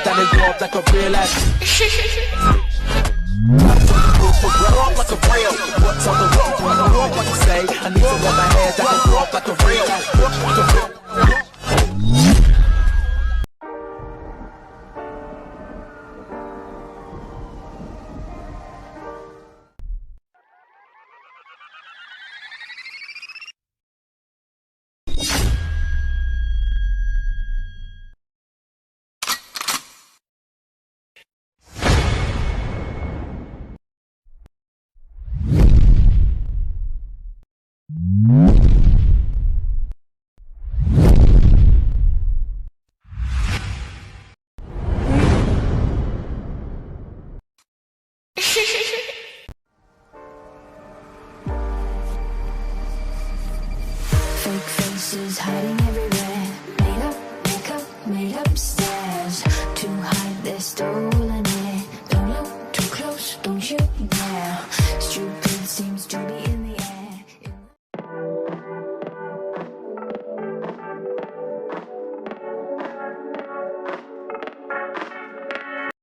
that involved like a real ass. Walk like a real. What's on the walk? I don't walk like you say. I need to let my head that can walk like a real ass. Walk like a real. Fake faces hiding everywhere. Made up makeup, made up stairs to hide their story.